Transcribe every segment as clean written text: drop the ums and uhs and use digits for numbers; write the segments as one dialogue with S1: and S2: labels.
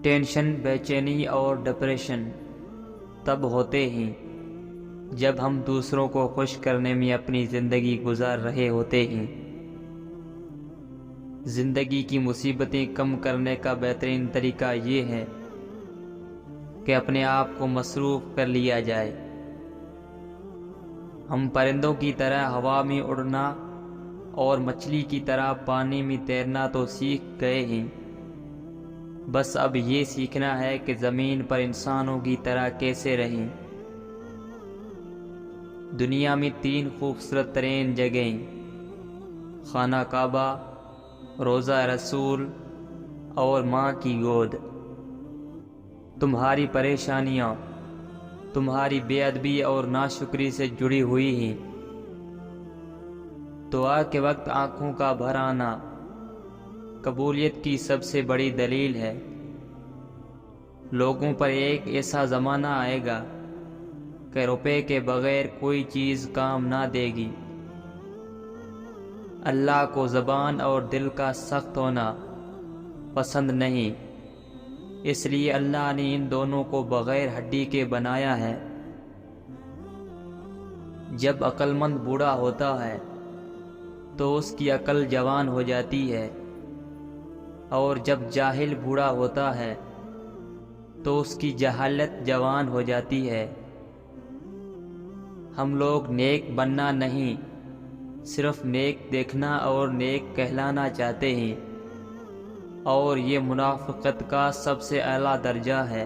S1: Tension, بے چینی اور ڈپریشن تب ہوتے ہیں جب ہم دوسروں کو خوش کرنے میں اپنی زندگی گزار رہے ہوتے ہیں۔ زندگی کی مصیبتیں کم کرنے کا بہترین طریقہ یہ ہے کہ اپنے آپ کو مصروف کر لیا جائے۔ ہم پرندوں کی طرح ہوا میں اڑنا اور مچھلی کی طرح پانی میں تیرنا تو سیکھ گئے ہیں، بس اب یہ سیکھنا ہے کہ زمین پر انسانوں کی طرح کیسے رہیں۔ دنیا میں 3 خوبصورت ترین جگہیں، خانہ کعبہ، روضہ رسول اور ماں کی گود۔ تمہاری پریشانیاں تمہاری بے ادبی اور ناشکری سے جڑی ہوئی ہیں۔ دعا کے وقت آنکھوں کا بھر آنا قبولیت کی سب سے بڑی دلیل ہے۔ لوگوں پر ایک ایسا زمانہ آئے گا کہ روپے کے بغیر کوئی چیز کام نہ دے گی۔ اللہ کو زبان اور دل کا سخت ہونا پسند نہیں، اس لیے اللہ نے ان دونوں کو بغیر ہڈی کے بنایا ہے۔ جب عقل مند بوڑھا ہوتا ہے تو اس کی عقل جوان ہو جاتی ہے، اور جب جاہل بوڑھا ہوتا ہے تو اس کی جہالت جوان ہو جاتی ہے۔ ہم لوگ نیک بننا نہیں، صرف نیک دیکھنا اور نیک کہلانا چاہتے ہیں، اور یہ منافقت کا سب سے اعلیٰ درجہ ہے۔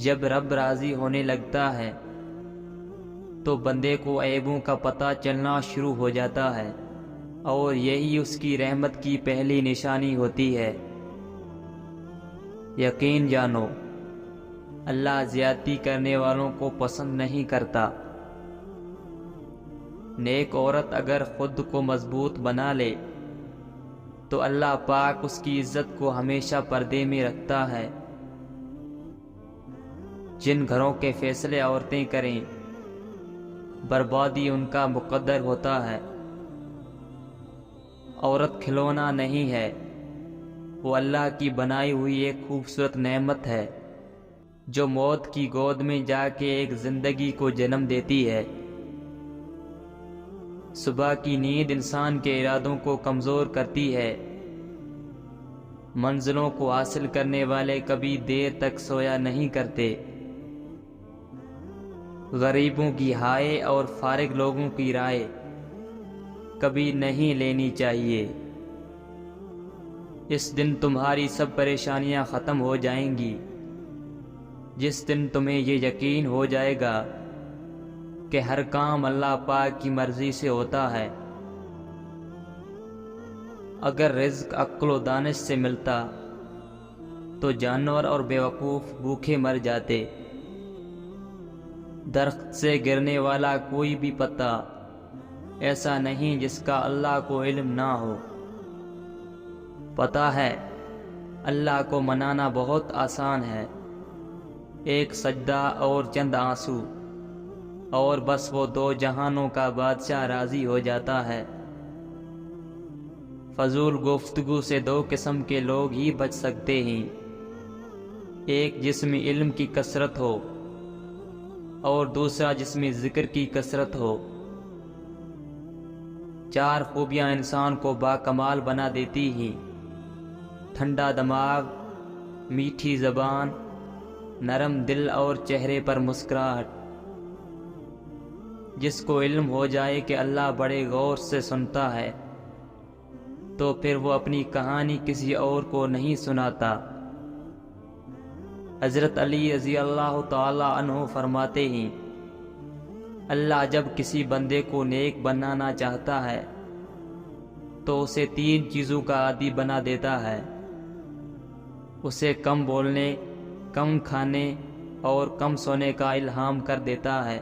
S1: جب رب راضی ہونے لگتا ہے تو بندے کو عیبوں کا پتہ چلنا شروع ہو جاتا ہے، اور یہی اس کی رحمت کی پہلی نشانی ہوتی ہے۔ یقین جانو، اللہ زیادتی کرنے والوں کو پسند نہیں کرتا۔ نیک عورت اگر خود کو مضبوط بنا لے تو اللہ پاک اس کی عزت کو ہمیشہ پردے میں رکھتا ہے۔ جن گھروں کے فیصلے عورتیں کریں، بربادی ان کا مقدر ہوتا ہے۔ عورت کھلونا نہیں ہے، وہ اللہ کی بنائی ہوئی ایک خوبصورت نعمت ہے جو موت کی گود میں جا کے ایک زندگی کو جنم دیتی ہے۔ صبح کی نیند انسان کے ارادوں کو کمزور کرتی ہے۔ منزلوں کو حاصل کرنے والے کبھی دیر تک سویا نہیں کرتے۔ غریبوں کی ہائے اور فارغ لوگوں کی رائے کبھی نہیں لینی چاہیے۔ اس دن تمہاری سب پریشانیاں ختم ہو جائیں گی، جس دن تمہیں یہ یقین ہو جائے گا کہ ہر کام اللہ پاک کی مرضی سے ہوتا ہے۔ اگر رزق عقل و دانش سے ملتا تو جانور اور بیوقوف بھوکے مر جاتے۔ درخت سے گرنے والا کوئی بھی پتا ایسا نہیں جس کا اللہ کو علم نہ ہو۔ پتہ ہے، اللہ کو منانا بہت آسان ہے، ایک سجدہ اور چند آنسو، اور بس وہ 2 جہانوں کا بادشاہ راضی ہو جاتا ہے۔ فضول گفتگو سے 2 قسم کے لوگ ہی بچ سکتے ہیں، ایک جس میں علم کی کثرت ہو اور دوسرا جس میں ذکر کی کثرت ہو۔ 4 خوبیاں انسان کو باکمال بنا دیتی ہیں: ٹھنڈا دماغ، میٹھی زبان، نرم دل اور چہرے پر مسکراہٹ۔ جس کو علم ہو جائے کہ اللہ بڑے غور سے سنتا ہے تو پھر وہ اپنی کہانی کسی اور کو نہیں سناتا۔ حضرت علی رضی اللہ تعالی عنہ فرماتے ہیں، اللہ جب کسی بندے کو نیک بنانا چاہتا ہے تو اسے 3 چیزوں کا عادی بنا دیتا ہے۔ اسے کم بولنے، کم کھانے اور کم سونے کا الہام کر دیتا ہے۔